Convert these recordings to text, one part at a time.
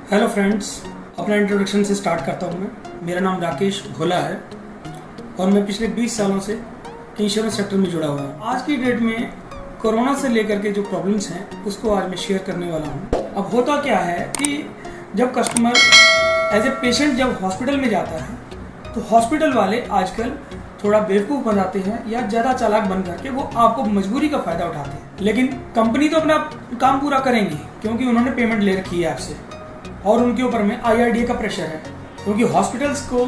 Hello friends, अपना introduction से start करता हूँ मैं। मेरा नाम राकेश भोला है और मैं पिछले 20 सालों से इंश्योरेंस सेक्टर में जुड़ा हुआ हूँ। आज की डेट में कोरोना से लेकर के जो प्रॉब्लम्स हैं उसको आज मैं शेयर करने वाला हूँ। अब होता क्या है कि जब कस्टमर एज ए पेशेंट जब हॉस्पिटल में जाता है तो हॉस्पिटल वाले आजकल थोड़ा बेवकूफ़ बनाते हैं या ज़्यादा चालाक बन करके वो आपको मजबूरी का फ़ायदा उठाते हैं। लेकिन कंपनी तो अपना काम पूरा करेंगी क्योंकि उन्होंने पेमेंट ले रखी है आपसे और उनके ऊपर में IRDA का प्रेशर है, क्योंकि हॉस्पिटल्स को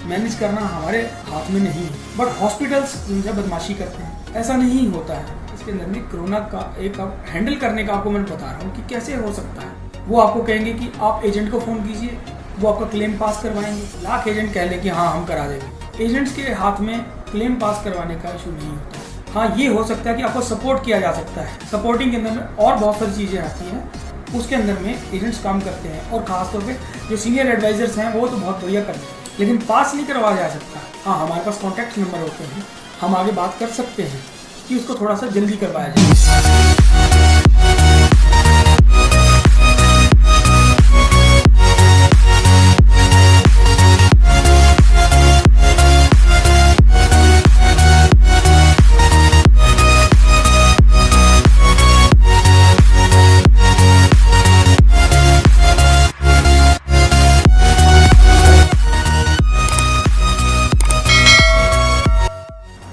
मैनेज करना हमारे हाथ में नहीं है। बट हॉस्पिटल्स उनसे बदमाशी करते हैं, ऐसा नहीं होता है। इसके अंदर में कोरोना का एक हैंडल करने का आपको मैं बता रहा हूँ कि कैसे हो सकता है। वो आपको कहेंगे कि आप एजेंट को फ़ोन कीजिए, वो आपका क्लेम पास करवाएंगे। लाख एजेंट कह लें कि हाँ हम करा देंगे। एजेंट्स के हाथ में क्लेम पास करवाने का इशू नहीं होता। हाँ, ये हो सकता है कि आपको सपोर्ट किया जा सकता है। सपोर्टिंग के अंदर में और बहुत सारी चीज़ें आती हैं, उसके अंदर में एजेंट्स काम करते हैं और खासतौर पे जो सीनियर एडवाइजर्स हैं वो तो बहुत बढ़िया करते हैं, लेकिन पास नहीं करवाया जा सकता। हाँ, हमारे पास कॉन्टैक्ट नंबर होते हैं, हम आगे बात कर सकते हैं कि उसको थोड़ा सा जल्दी करवाया जाए।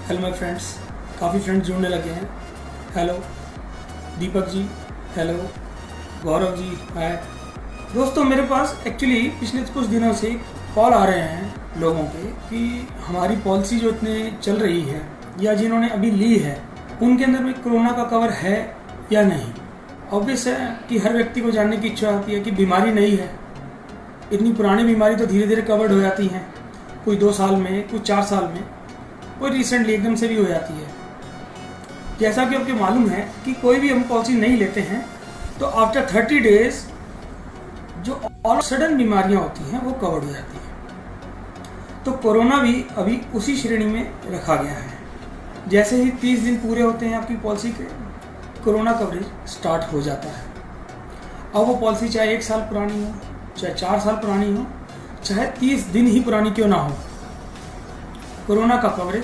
हेलो माय फ्रेंड्स, काफ़ी फ्रेंड्स जुड़ने लगे हैं। हेलो दीपक जी, हेलो गौरव जी, हाय दोस्तों। मेरे पास एक्चुअली पिछले कुछ दिनों से कॉल आ रहे हैं लोगों के कि हमारी पॉलिसी जो इतने चल रही है या जिन्होंने अभी ली है उनके अंदर में कोरोना का कवर है या नहीं। ऑब्वियस है कि हर व्यक्ति को जानने की इच्छा होती है कि बीमारी नहीं है। इतनी पुरानी बीमारी तो धीरे धीरे कवर्ड हो जाती हैं, कोई 2 साल में, कोई 4 साल में, कोई रिसेंटली एकदम से भी हो जाती है। जैसा कि आपको मालूम है कि कोई भी हम पॉलिसी नहीं लेते हैं तो आफ्टर 30 डेज जो ऑल सडन बीमारियां होती हैं वो कवर्ड हो जाती हैं। तो कोरोना भी अभी उसी श्रेणी में रखा गया है। जैसे ही 30 दिन पूरे होते हैं आपकी पॉलिसी के, कोरोना कवरेज स्टार्ट हो जाता है। अब वो पॉलिसी चाहे 1 साल पुरानी हो, चाहे 4 साल पुरानी हो, चाहे 30 दिन ही पुरानी क्यों ना हो, कोरोना का कवरेज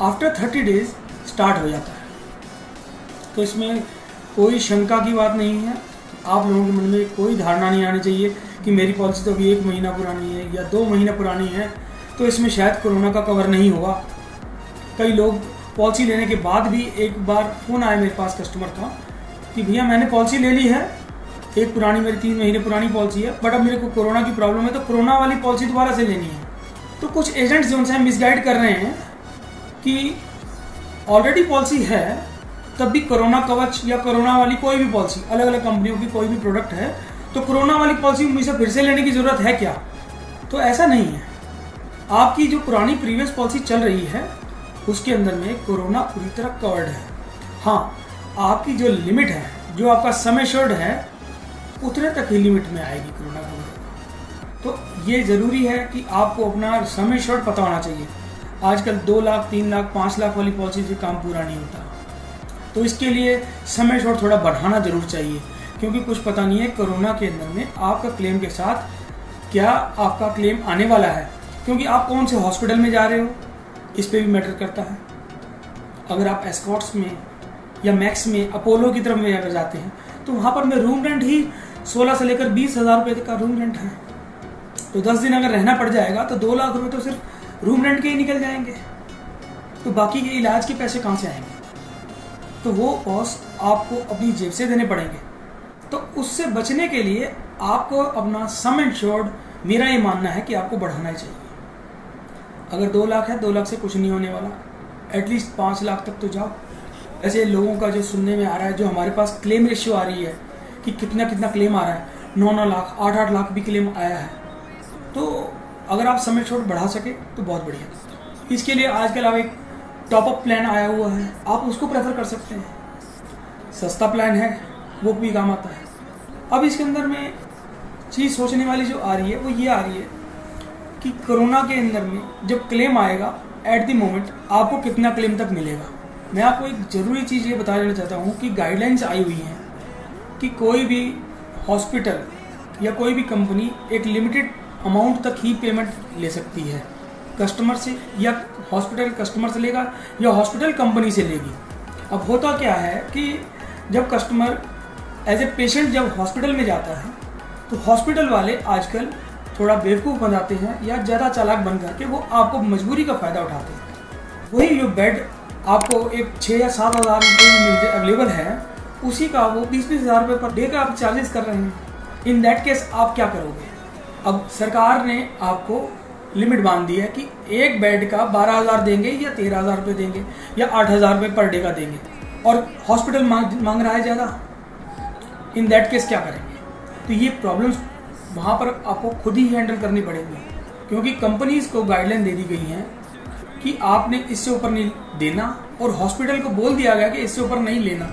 आफ्टर 30 डेज स्टार्ट हो जाता है। तो इसमें कोई शंका की बात नहीं है। आप लोगों के मन में कोई धारणा नहीं आनी चाहिए कि मेरी पॉलिसी तो अभी 1 महीना पुरानी है या 2 महीना पुरानी है तो इसमें शायद कोरोना का कवर नहीं होगा। कई लोग पॉलिसी लेने के बाद भी, एक बार फ़ोन आया मेरे पास कस्टमर का कि भैया मैंने पॉलिसी ले ली है, एक पुरानी मेरी 3 महीने पुरानी पॉलिसी है, बट अब मेरे को कोरोना की प्रॉब्लम है तो कोरोना वाली पॉलिसी दोबारा से लेनी है। तो कुछ एजेंट्स जो उनसे मिसगाइड कर रहे हैं कि ऑलरेडी पॉलिसी है तब भी कोरोना कवच या कोरोना वाली कोई भी पॉलिसी, अलग अलग कंपनियों की कोई भी प्रोडक्ट है तो कोरोना वाली पॉलिसी मुझे फिर से लेने की ज़रूरत है क्या? तो ऐसा नहीं है। आपकी जो पुरानी प्रीवियस पॉलिसी चल रही है उसके अंदर में कोरोना पूरी तरह कवर्ड है। हाँ, आपकी जो लिमिट है, जो आपका सम एश्योर्ड है, उतने तक ही लिमिट में आएगी कोरोना कवर। तो ये ज़रूरी है कि आपको अपना सम एश्योर्ड पता होना चाहिए। आजकल 2 लाख, 3 लाख, 5 लाख वाली पॉलिसी से काम पूरा नहीं होता, तो इसके लिए सम एश्योर्ड थोड़ा बढ़ाना ज़रूर चाहिए, क्योंकि कुछ पता नहीं है कोरोना के अंदर में आपका क्लेम के साथ क्या आपका क्लेम आने वाला है, क्योंकि आप कौन से हॉस्पिटल में जा रहे हो इस पर भी मैटर करता है। अगर आप एस्कॉर्ट्स में या मैक्स में, अपोलो की तरफ में अगर जाते हैं तो वहाँ पर में रूम रेंट ही 16 से लेकर 20,000 रुपये तक का रूम रेंट है। तो 10 दिन अगर रहना पड़ जाएगा तो 2 लाख रुपये तो सिर्फ रूम रेंट के ही निकल जाएंगे, तो बाकी के इलाज के पैसे कहाँ से आएंगे? तो वो कॉस्ट आपको अपनी जेब से देने पड़ेंगे। तो उससे बचने के लिए आपको अपना सम इंश्योर्ड, मेरा ये मानना है कि आपको बढ़ाना ही चाहिए। अगर 2 लाख है, 2 लाख से कुछ नहीं होने वाला, एटलीस्ट 5 लाख तक तो जाओ। ऐसे लोगों का जो सुनने में आ रहा है, जो हमारे पास क्लेम रेशियो आ रही है कि कितना कितना क्लेम आ रहा है, 9-9 लाख, 8-8 लाख भी क्लेम आया है। तो अगर आप सम इंश्योर्ड बढ़ा सके तो बहुत बढ़िया। इसके लिए आजकल आप एक टॉपअप प्लान आया हुआ है, आप उसको प्रेफर कर सकते हैं। सस्ता प्लान है, वो भी काम आता है। अब इसके अंदर में चीज़ सोचने वाली जो आ रही है वो ये आ रही है कि कोरोना के अंदर में जब क्लेम आएगा, एट द मोमेंट आपको कितना क्लेम तक मिलेगा। मैं आपको एक ज़रूरी चीज़ ये बता देना चाहता हूँ कि गाइडलाइंस आई हुई हैं कि कोई भी हॉस्पिटल या कोई भी कंपनी एक लिमिटेड अमाउंट तक ही पेमेंट ले सकती है कस्टमर से, या हॉस्पिटल कस्टमर से लेगा या हॉस्पिटल कंपनी से लेगी। अब होता क्या है कि जब कस्टमर एज ए पेशेंट जब हॉस्पिटल में जाता है तो हॉस्पिटल वाले आजकल थोड़ा बेवकूफ़ बनाते हैं या ज़्यादा चालाक बन करके वो आपको मजबूरी का फ़ायदा उठाते हैं। वही जो बेड आपको एक 6 या 7 हज़ार रुपये में अवेलेबल है, उसी का वो 20-20 हज़ार रुपये पर डे का आप चार्जेस कर रहे हैं। इन दैट केस आप क्या करोगे? अब सरकार ने आपको लिमिट बांध दी है कि एक बेड का 12,000 देंगे या 13,000 रुपये देंगे या 8,000 रुपये पर डे का देंगे, और हॉस्पिटल मांग रहा है ज़्यादा। इन दैट केस क्या करेंगे? तो ये प्रॉब्लम्स वहाँ पर आपको खुद ही हैंडल करनी पड़ेगी, क्योंकि कंपनीज को गाइडलाइन दे दी गई हैं कि आपने इससे ऊपर नहीं देना, और हॉस्पिटल को बोल दिया गया कि इससे ऊपर नहीं लेना।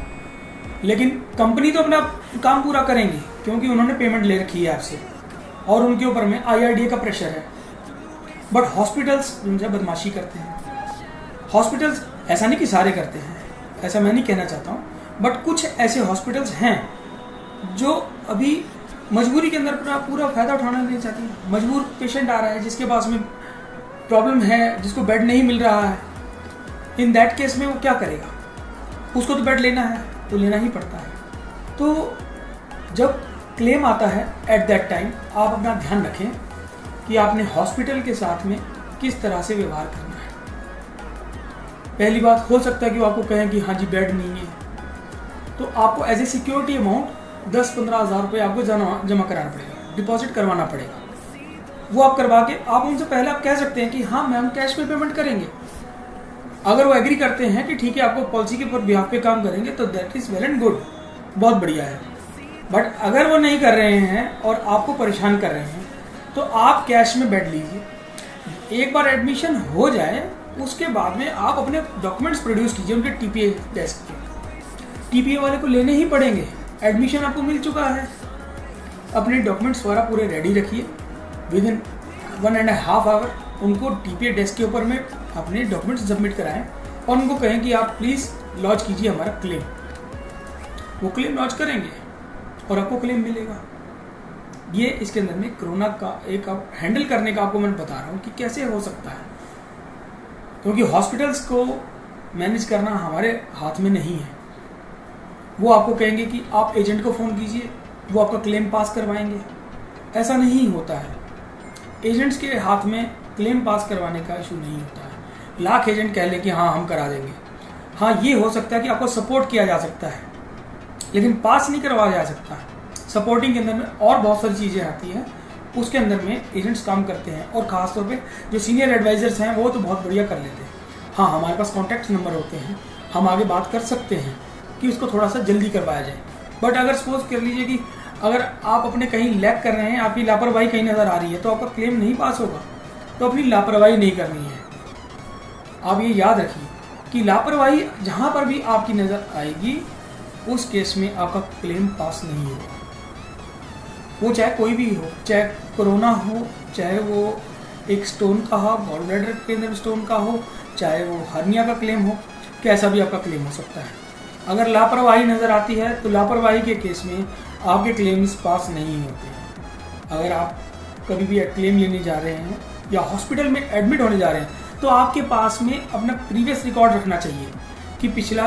लेकिन कंपनी तो अपना काम पूरा करेंगी क्योंकि उन्होंने पेमेंट ले रखी है आपसे और उनके ऊपर में IRDA का प्रेशर है। बट हॉस्पिटल्स उनसे बदमाशी करते हैं। हॉस्पिटल्स ऐसा नहीं कि सारे करते हैं, ऐसा मैं नहीं कहना चाहता हूँ, बट कुछ ऐसे हॉस्पिटल्स हैं जो अभी मजबूरी के अंदर पूरा फ़ायदा उठाना नहीं चाहती। मजबूर पेशेंट आ रहा है जिसके पास में प्रॉब्लम है, जिसको बेड नहीं मिल रहा है। इन दैट केस में वो क्या करेगा? उसको तो बेड लेना है तो लेना ही पड़ता है। तो जब क्लेम आता है एट दैट टाइम आप अपना ध्यान रखें कि आपने हॉस्पिटल के साथ में किस तरह से व्यवहार करना है। पहली बात, हो सकता है कि वो आपको कहें कि हाँ जी बेड नहीं है, तो आपको एज ए सिक्योरिटी अमाउंट 10-15 हज़ार रुपये आपको जमा कराना पड़ेगा, डिपॉजिट करवाना पड़ेगा। वो आप करवा के आप उनसे पहले आप कह सकते हैं कि हाँ मैम कैश में पेमेंट करेंगे। अगर वो एग्री करते हैं कि ठीक है आपको पॉलिसी के ऊपर बिहाफ पे काम करेंगे तो that is well and good, बहुत बढ़िया है। बट अगर वो नहीं कर रहे हैं और आपको परेशान कर रहे हैं तो आप कैश में बेड लीजिए। एक बार एडमिशन हो जाए उसके बाद में आप अपने डॉक्यूमेंट्स प्रोड्यूस कीजिए उनके TPA टेस्ट के। TPA वाले को लेने ही पड़ेंगे, एडमिशन आपको मिल चुका है। अपने डॉक्यूमेंट्स वगैरह पूरे रेडी रखिए, विद इन 1.5 आवर उनको TPA डेस्क के ऊपर में अपने डॉक्यूमेंट्स सबमिट कराएं और उनको कहें कि आप प्लीज़ लॉन्च कीजिए हमारा क्लेम। वो क्लेम लॉन्च करेंगे और आपको क्लेम मिलेगा। ये इसके अंदर में कोरोना का एक हैंडल करने का आपको मैं बता रहा हूँ कि कैसे हो सकता है, क्योंकि हॉस्पिटल्स को मैनेज करना हमारे हाथ में नहीं है। वो आपको कहेंगे कि आप एजेंट को फ़ोन कीजिए, वो आपका क्लेम पास करवाएंगे। ऐसा नहीं होता है। एजेंट्स के हाथ में क्लेम पास करवाने का इशू नहीं होता है। लाख एजेंट कह लें कि हाँ हम करा देंगे, हाँ ये हो सकता है कि आपको सपोर्ट किया जा सकता है, लेकिन पास नहीं करवाया जा सकता है। सपोर्टिंग के अंदर में और बहुत सारी चीज़ें आती हैं, उसके अंदर में एजेंट्स काम करते हैं, और ख़ासतौर पे जो सीनियर एडवाइज़र्स हैं वो तो बहुत बढ़िया कर लेते हैं। हाँ हमारे पास कॉन्टैक्ट नंबर होते हैं, हम आगे बात कर सकते हैं कि उसको थोड़ा सा जल्दी करवाया जाए। बट अगर सपोज कर लीजिए कि अगर आप अपने कहीं लैग कर रहे हैं, आपकी लापरवाही कहीं नज़र आ रही है, तो आपका क्लेम नहीं पास होगा। तो अपनी लापरवाही नहीं करनी है। आप ये याद रखिए कि लापरवाही जहाँ पर भी आपकी नज़र आएगी उस केस में आपका क्लेम पास नहीं होगा। वो चाहे कोई भी हो, चाहे कोरोना हो, चाहे वो एक स्टोन का हो, गॉल ब्लैडर के अंदर स्टोन का हो, चाहे वो हर्निया का क्लेम हो, कैसा भी आपका क्लेम हो सकता है। अगर लापरवाही नज़र आती है तो लापरवाही के केस में आपके क्लेम्स पास नहीं होते। अगर आप कभी भी क्लेम लेने जा रहे हैं या हॉस्पिटल में एडमिट होने जा रहे हैं तो आपके पास में अपना प्रीवियस रिकॉर्ड रखना चाहिए कि पिछला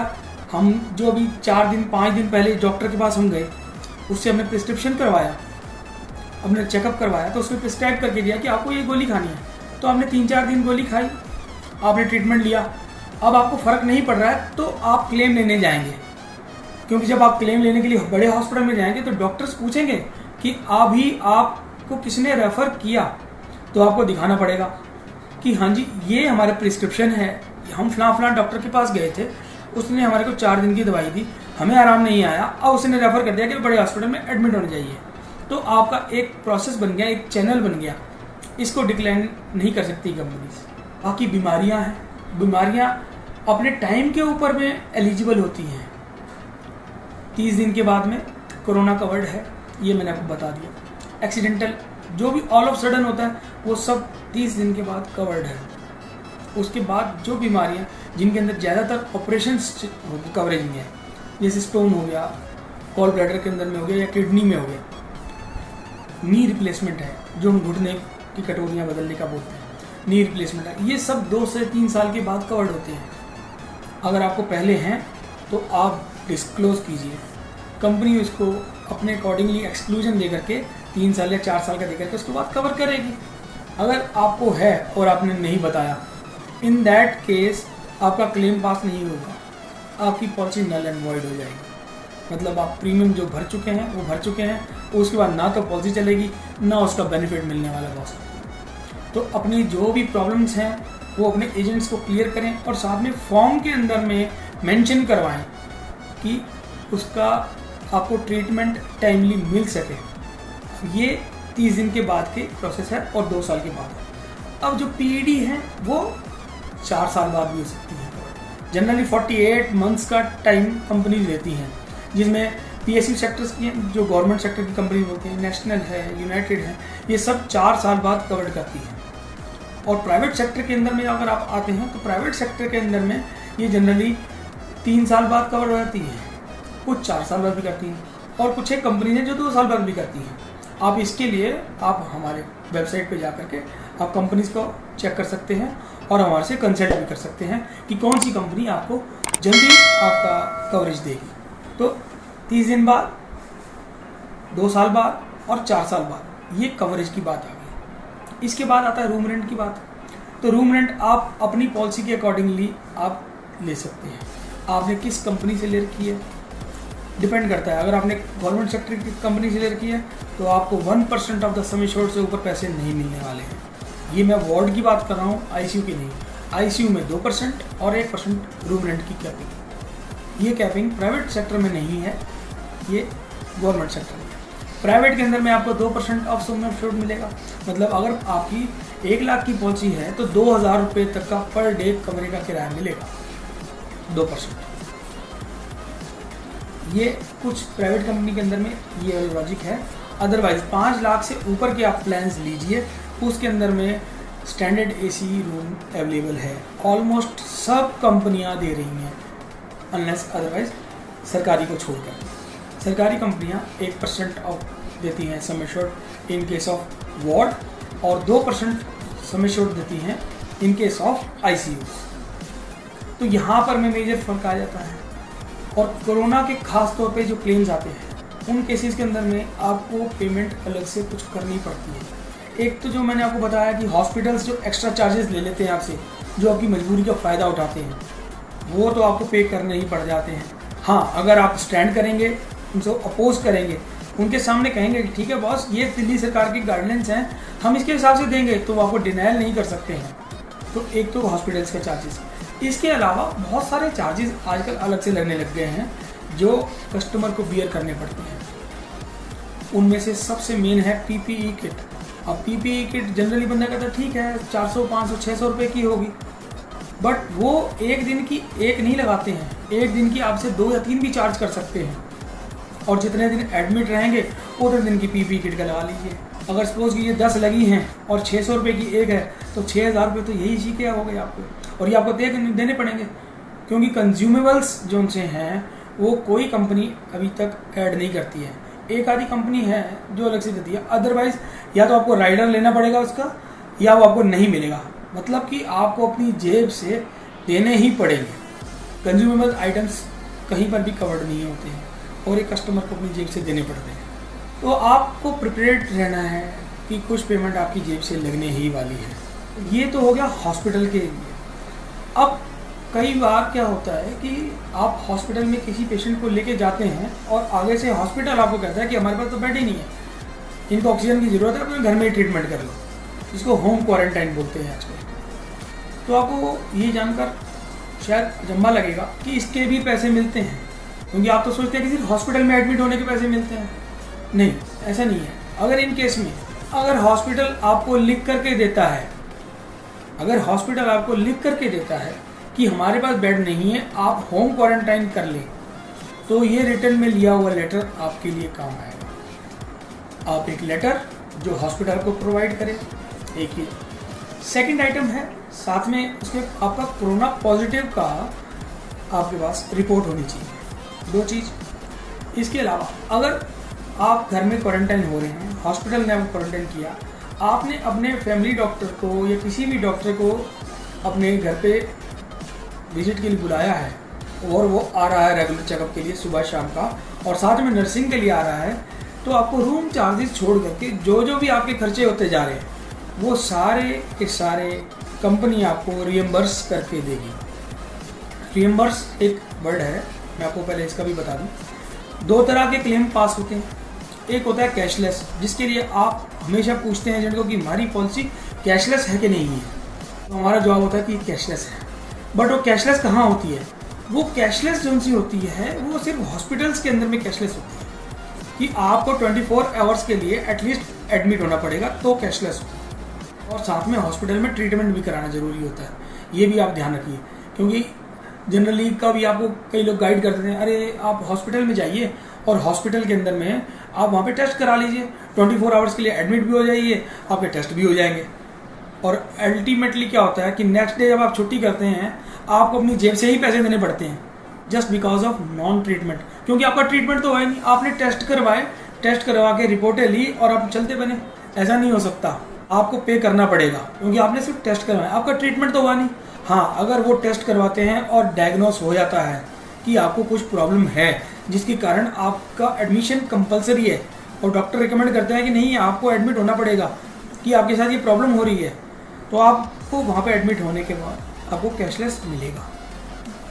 हम जो अभी 4 दिन 5 दिन पहले डॉक्टर के पास हम गए, उससे हमने प्रिस्क्रिप्शन करवाया, हमने चेकअप करवाया, तो उसमें प्रिस्क्राइब करके दिया कि आपको ये गोली खानी है, तो आपने 3-4 दिन गोली खाई, आपने ट्रीटमेंट लिया, अब आपको फ़र्क नहीं पड़ रहा है तो आप क्लेम लेने जाएंगे। क्योंकि जब आप क्लेम लेने के लिए बड़े हॉस्पिटल में जाएंगे तो डॉक्टर्स पूछेंगे कि अभी आपको किसने रेफ़र किया, तो आपको दिखाना पड़ेगा कि हाँ जी ये हमारा प्रिस्क्रिप्शन है, हम फलां डॉक्टर के पास गए थे, उसने हमारे को 4 दिन की दवाई दी, हमें आराम नहीं आया, अब उसने रेफ़र कर दिया कि बड़े हॉस्पिटल में एडमिट होने चाहिए। तो आपका एक प्रोसेस बन गया, एक चैनल बन गया, इसको डिक्लाइन नहीं कर सकती कंपनीज। बाकी बीमारियां हैं, बीमारियां अपने टाइम के ऊपर में एलिजिबल होती हैं। 30 दिन के बाद में कोरोना कवर्ड है, ये मैंने आपको बता दिया। एक्सीडेंटल जो भी ऑल ऑफ सडन होता है वो सब 30 दिन के बाद कवर्ड है। उसके बाद जो बीमारियां जिनके अंदर ज़्यादातर ऑपरेशन कवरेज नहीं है, जैसे स्टोन हो गया, गॉल ब्लैडर के अंदर में हो गया या किडनी में हो गया, नी रिप्लेसमेंट है, जो हम घुटने की कटोरियाँ बदलने का बोलते हैं, नी रिप्लेसमेंट है, ये सब 2 से 3 साल के बाद कवर्ड होते हैं। अगर आपको पहले हैं तो आप डिस्क्लोज कीजिए, कंपनी उसको अपने अकॉर्डिंगली एक्सक्लूजन दे करके 3 साल या 4 साल का दे करके उसके बाद कवर करेगी। अगर आपको है और आपने नहीं बताया, इन दैट केस आपका क्लेम पास नहीं होगा, आपकी पॉलिसी नल एंड वॉइड हो जाएगी। मतलब आप प्रीमियम जो भर चुके हैं वो भर चुके हैं, उसके बाद ना तो पॉलिसी चलेगी ना उसका बेनिफिट मिलने वाला बॉस। तो अपनी जो भी प्रॉब्लम्स हैं वो अपने एजेंट्स को क्लियर करें और साथ में फॉर्म के अंदर में मेंशन करवाएं कि उसका आपको ट्रीटमेंट टाइमली मिल सके। ये 30 दिन के बाद के प्रोसेस है और 2 साल के बाद है। अब जो पीईडी है वो 4 साल बाद भी हो सकती है। जनरली 48 मंथ्स का टाइम कंपनी देती हैं, जिसमें पीएसयू सेक्टर्स की जो गवर्नमेंट सेक्टर की कंपनी होती हैं, नेशनल है, यूनाइटेड है, ये सब 4 साल बाद कवर करती हैं। और प्राइवेट सेक्टर के अंदर में अगर आप आते हैं तो प्राइवेट सेक्टर के अंदर में ये जनरली 3 साल बाद कवर हो जाती है, कुछ 4 साल बाद भी करती हैं और कुछ एक कंपनी है जो 2 साल बाद भी करती हैं। आप इसके लिए आप हमारे वेबसाइट पे जा करके आप कंपनीज को चेक कर सकते हैं और हमारे से कंसल्ट भी कर सकते हैं कि कौन सी कंपनी आपको जल्दी आपका कवरेज देगी। तो 30 दिन बाद, 2 साल बाद और 4 साल बाद ये कवरेज की बात आ गई। इसके बाद आता है रूम रेंट की बात। तो रूम रेंट आप अपनी पॉलिसी के अकॉर्डिंगली आप ले सकते हैं। आपने किस कंपनी से ले रखी है डिपेंड करता है। अगर आपने गवर्नमेंट सेक्टर की कंपनी से ले रखी है तो आपको 1% ऑफ द सम एश्योर्ड से ऊपर पैसे नहीं मिलने वाले हैं। ये मैं वार्ड की बात कर रहा हूँ, आईसीयू की नहीं। आईसीयू में 2% और 1% रूम रेंट की कैपिंग। ये कैपिंग प्राइवेट सेक्टर में नहीं है, ये गवर्नमेंट सेक्टर में। प्राइवेट के अंदर में आपको 2% ऑफ सम एश्योर्ड मिलेगा। मतलब अगर आपकी 1 लाख की पॉलिसी है तो 2000 रुपये तक का पर डे कमरे का किराया मिलेगा, 2%। ये कुछ प्राइवेट कंपनी के अंदर में ये लॉजिक है। अदरवाइज 5 लाख से ऊपर के आप प्लान्स लीजिए, उसके अंदर में स्टैंडर्ड एसी रूम अवेलेबल है। ऑलमोस्ट सब कंपनियां दे रही हैं, अनलेस अदरवाइज सरकारी को छोड़कर। सरकारी कंपनियां 1% ऑफ देती हैं sum assured in case of ward और 2% सम एश्योर्ड देती हैं इन केस ऑफ आईसीयूज। तो यहाँ पर में मेजर फर्क आ जाता है। और कोरोना के खास तौर पे जो क्लेम्स आते हैं उन केसेस के अंदर में आपको पेमेंट अलग से कुछ करनी पड़ती है। एक तो जो मैंने आपको बताया कि हॉस्पिटल्स जो एक्स्ट्रा चार्जेस ले लेते हैं आपसे, जो आपकी मजबूरी का फ़ायदा उठाते हैं, वो तो आपको पे करने ही पड़ जाते हैं। हाँ, अगर आप स्टैंड करेंगे, उनको अपोज करेंगे, उनके सामने कहेंगे कि ठीक है बॉस, ये दिल्ली सरकार की गाइडलाइंस हैं, हम इसके हिसाब से देंगे, तो वो आपको डिनाइल नहीं कर सकते हैं। तो एक तो हॉस्पिटल्स का चार्जेस। इसके अलावा बहुत सारे चार्जेस आजकल अलग से लगने लग गए हैं जो कस्टमर को बियर करने पड़ते हैं। उनमें से सबसे मेन है पीपीई किट। अब पीपीई किट जनरली बंदा कहता है ठीक है 400, 500, 600 रुपये की होगी, बट वो एक दिन की एक नहीं लगाते हैं, एक दिन की आपसे 2 या 3 भी चार्ज कर सकते हैं। और जितने दिन एडमिट रहेंगे उतने दिन की पीपीई किट का लगा लीजिए। अगर सपोज कि ये 10 लगी हैं और 600 रुपये की एक है तो 6000 रुपये तो यही जी के हो गए आपको, और ये आपको देने पड़ेंगे, क्योंकि कंज्यूमेबल्स जो उनसे हैं वो कोई कंपनी अभी तक ऐड नहीं करती है। एक आधी कंपनी है जो अलग से देती है, अदरवाइज या तो आपको राइडर लेना पड़ेगा उसका, या वो आपको नहीं मिलेगा। मतलब कि आपको अपनी जेब से देने ही पड़ेंगे। कंज्यूमेबल आइटम्स कहीं पर भी कवर्ड नहीं होते हैं और एक कस्टमर को अपनी जेब से देने पड़ते हैं। तो आपको प्रिपेयर्ड रहना है कि कुछ पेमेंट आपकी जेब से लगने ही वाली है। ये तो हो गया हॉस्पिटल के लिए। अब कई बार क्या होता है कि आप हॉस्पिटल में किसी पेशेंट को लेके जाते हैं और आगे से हॉस्पिटल आपको कहता है कि हमारे पास तो बेड ही नहीं है, इनको ऑक्सीजन की ज़रूरत है, अपने घर में ही ट्रीटमेंट कर लो। इसको होम क्वारंटाइन बोलते हैं आजकल। तो आपको ये जानकर शायद अचंभा लगेगा कि इसके भी पैसे मिलते हैं, क्योंकि आप तो सोचते हैं कि सिर्फ हॉस्पिटल में एडमिट होने के पैसे मिलते हैं। नहीं, ऐसा नहीं है। अगर इन केस में अगर हॉस्पिटल आपको लिख करके देता है, अगर हॉस्पिटल आपको लिख करके देता है कि हमारे पास बेड नहीं है, आप होम क्वारंटाइन कर लें, तो ये रिटर्न में लिया हुआ लेटर आपके लिए काम आएगा। आप एक लेटर जो हॉस्पिटल को प्रोवाइड करें, एक ही। सेकंड आइटम है साथ में उसके आपका कोरोना पॉजिटिव का आपके पास रिपोर्ट होनी चाहिए, 2 चीज़। इसके अलावा अगर आप घर में क्वारंटाइन हो रहे हैं, हॉस्पिटल ने आपको क्वारंटाइन किया, आपने अपने फैमिली डॉक्टर को या किसी भी डॉक्टर को अपने घर पे विजिट के लिए बुलाया है और वो आ रहा है रेगुलर चेकअप के लिए सुबह शाम का, और साथ में नर्सिंग के लिए आ रहा है, तो आपको रूम चार्जेस छोड़ करके जो भी आपके खर्चे होते जा रहे हैं वो सारे के सारे कंपनी आपको रियम्बर्स करके देगी। रियम्बर्स एक वर्ड है, मैं आपको पहले इसका भी बता दूं। 2 तरह के क्लेम पास होते हैं। एक होता है कैशलेस, जिसके लिए आप हमेशा पूछते हैं एजेंट को कि हमारी पॉलिसी कैशलेस है कि नहीं है, तो हमारा जवाब होता है कि कैशलेस है। बट वो कैशलेस कहाँ होती है? वो कैशलेस जो सी होती है वो सिर्फ हॉस्पिटल्स के अंदर में कैशलेस होती है कि आपको 24 आवर्स के लिए एटलीस्ट एडमिट होना पड़ेगा, तो कैशलेस होता है। और साथ में हॉस्पिटल में ट्रीटमेंट भी कराना ज़रूरी होता है, ये भी आप ध्यान रखिए, क्योंकि जनरली का भी आपको कई लोग गाइड कर देते हैं, अरे आप हॉस्पिटल में जाइए और हॉस्पिटल के अंदर में आप वहाँ पे टेस्ट करा लीजिए, 24 आवर्स के लिए एडमिट भी हो जाइए, आपके टेस्ट भी हो जाएंगे। और अल्टीमेटली क्या होता है कि नेक्स्ट डे जब आप छुट्टी करते हैं आपको अपनी जेब से ही पैसे देने पड़ते हैं, just because of non treatment, क्योंकि आपका ट्रीटमेंट तो है नहीं, आपने टेस्ट करवाए, टेस्ट करवा के रिपोर्टें ली और आप चलते बने। ऐसा नहीं हो सकता, आपको पे करना पड़ेगा, क्योंकि आपने सिर्फ टेस्ट करवाया, आपका ट्रीटमेंट तो हुआ नहीं। हाँ, अगर वो टेस्ट करवाते हैं और डायग्नोस हो जाता है कि आपको कुछ प्रॉब्लम है जिसके कारण आपका एडमिशन कंपलसरी है और डॉक्टर रिकमेंड करते हैं कि नहीं आपको एडमिट होना पड़ेगा कि आपके साथ ये प्रॉब्लम हो रही है, तो आपको वहाँ पे एडमिट होने के बाद आपको कैशलेस मिलेगा।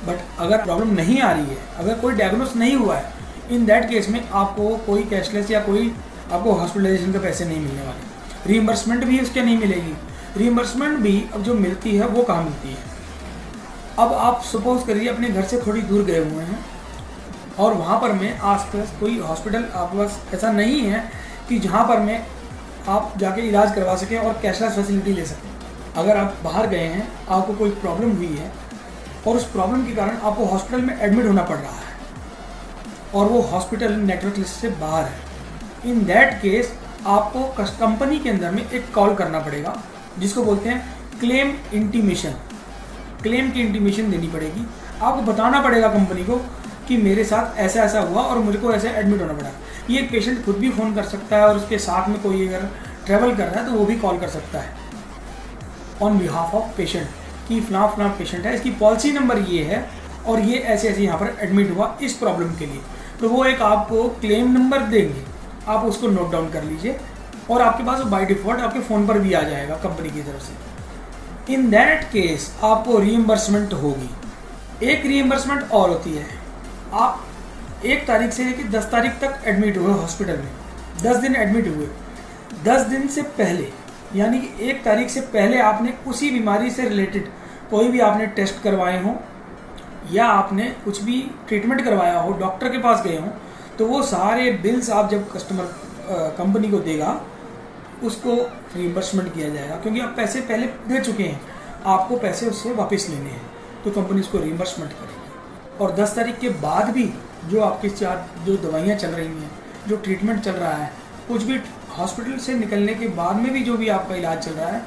बट अगर प्रॉब्लम नहीं आ रही है, अगर कोई डायग्नोस नहीं हुआ है, इन दैट केस में आपको कोई कैशलेस या कोई आपको हॉस्पिटलाइजेशन के पैसे नहीं मिलने वाले, रीइंबर्समेंट भी उसके नहीं मिलेगी। रीइंबर्समेंट भी अब जो मिलती है वो कहाँ मिलती है? अब आप सपोज करिए अपने घर से थोड़ी दूर गए हुए हैं और वहाँ पर में आसपास कोई हॉस्पिटल आपके पास ऐसा नहीं है कि जहाँ पर में आप जाके इलाज करवा सकें और कैशलेस फैसिलिटी ले सकें। अगर आप बाहर गए हैं, आपको कोई प्रॉब्लम हुई है और उस प्रॉब्लम के कारण आपको हॉस्पिटल में एडमिट होना पड़ रहा है और वो हॉस्पिटल नेटवर्क लिस्ट से बाहर है, इन दैट केस आपको कंपनी के अंदर में एक कॉल करना पड़ेगा जिसको बोलते हैं क्लेम इंटीमेशन। क्लेम की इंटीमेशन देनी पड़ेगी, आपको बताना पड़ेगा कंपनी को कि मेरे साथ ऐसा ऐसा हुआ और मुझे को ऐसे एडमिट होना पड़ा। ये एक पेशेंट खुद भी फ़ोन कर सकता है और उसके साथ में कोई अगर ट्रैवल कर रहा है तो वो भी कॉल कर सकता है ऑन बिहाफ ऑफ पेशेंट कि फलां पेशेंट है, इसकी पॉलिसी नंबर ये है और ये ऐसे ऐसे यहाँ पर एडमिट हुआ इस प्रॉब्लम के लिए, तो वो एक आपको क्लेम नंबर देंगे, आप उसको नोट डाउन कर लीजिए और आपके पास बाय डिफ़ॉल्ट आपके फ़ोन पर भी आ जाएगा कंपनी की तरफ से। इन दैट केस आपको रीइंबर्समेंट होगी। एक रीइंबर्समेंट और होती है, आप 1 तारीख से लेकर 10 तारीख तक एडमिट हुए हॉस्पिटल में, 10 दिन एडमिट हुए, 10 दिन से पहले यानी कि 1 तारीख से पहले आपने उसी बीमारी से रिलेटेड कोई भी आपने टेस्ट करवाए हों या आपने कुछ भी ट्रीटमेंट करवाया हो, डॉक्टर के पास गए हों, तो वो सारे बिल्स आप जब कस्टमर कंपनी को देगा उसको रीइंबर्समेंट किया जाएगा, क्योंकि आप पैसे पहले दे चुके हैं, आपको पैसे उससे वापस लेने हैं, तो कंपनी उसको रीइंबर्समेंट करेगी। और 10 तारीख के बाद भी जो आपके जो दवाइयाँ चल रही हैं, जो ट्रीटमेंट चल रहा है, कुछ भी हॉस्पिटल से निकलने के बाद में भी जो भी आपका इलाज चल रहा है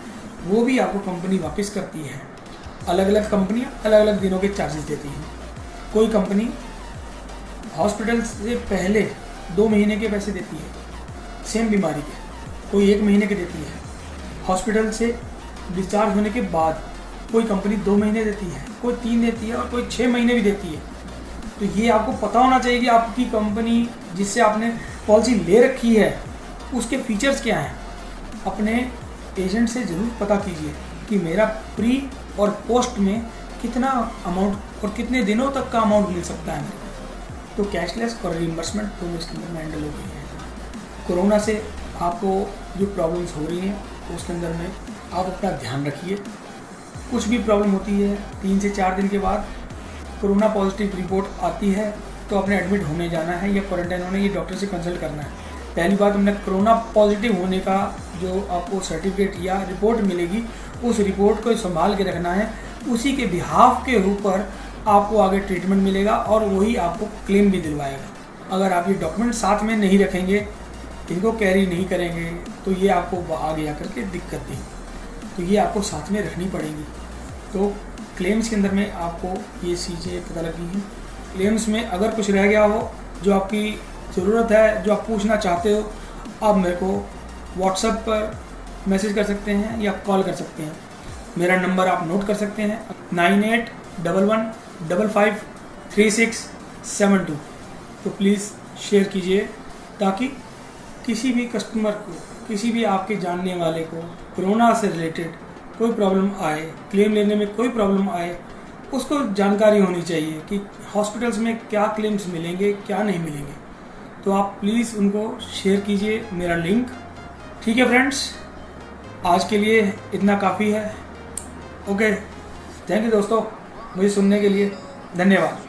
वो भी आपको कंपनी वापस करती है। अलग अलग कंपनियाँ अलग अलग दिनों के चार्जेस देती हैं। कोई कंपनी हॉस्पिटल से पहले 2 महीने के पैसे देती है सेम बीमारी के, कोई 1 महीने के देती है। हॉस्पिटल से डिस्चार्ज होने के बाद कोई कंपनी 2 महीने देती है, कोई 3 देती है और कोई 6 महीने भी देती है। तो ये आपको पता होना चाहिए कि आपकी कंपनी जिससे आपने पॉलिसी ले रखी है उसके फीचर्स क्या हैं। अपने एजेंट से ज़रूर पता कीजिए कि मेरा प्री और पोस्ट में कितना अमाउंट और कितने दिनों तक का अमाउंट मिल सकता है मेरे को। तो कैशलेस और रीइंबर्समेंट दोनों इसके अंदर में हैंडल हो गई है। कोरोना से आपको जो प्रॉब्लम्स हो रही हैं उसके अंदर में आप अपना ध्यान रखिए। कुछ भी प्रॉब्लम होती है 3 से 4 दिन के बाद कोरोना पॉजिटिव रिपोर्ट आती है तो अपने एडमिट होने जाना है या क्वारंटाइन होने, ये डॉक्टर से कंसल्ट करना है। पहली बात, हमने कोरोना पॉजिटिव होने का जो आपको सर्टिफिकेट या रिपोर्ट मिलेगी उस रिपोर्ट को संभाल के रखना है, उसी के बिहाफ के ऊपर आपको आगे ट्रीटमेंट मिलेगा और वही आपको क्लेम भी दिलवाएगा। अगर आप ये डॉक्यूमेंट साथ में नहीं रखेंगे, इनको कैरी नहीं करेंगे, तो ये आपको आगे आकर के दिक्कत देगी, तो ये आपको साथ में रखनी पड़ेगी। तो क्लेम्स के अंदर में आपको ये चीज़ें पता लगी हैं। क्लेम्स में अगर कुछ रह गया हो जो आपकी ज़रूरत है, जो आप पूछना चाहते हो, आप मेरे को व्हाट्सएप पर मैसेज कर सकते हैं या कॉल कर सकते हैं। मेरा नंबर आप नोट कर सकते हैं 9811553672। तो प्लीज़ शेयर कीजिए ताकि किसी भी कस्टमर को, किसी भी आपके जानने वाले को कोरोना से रिलेटेड कोई प्रॉब्लम आए, क्लेम लेने में कोई प्रॉब्लम आए, उसको जानकारी होनी चाहिए कि हॉस्पिटल्स में क्या क्लेम्स मिलेंगे, क्या नहीं मिलेंगे। तो आप प्लीज़ उनको शेयर कीजिए मेरा लिंक। ठीक है फ्रेंड्स, आज के लिए इतना काफ़ी है। ओके, थैंक यू दोस्तों, मुझे सुनने के लिए धन्यवाद।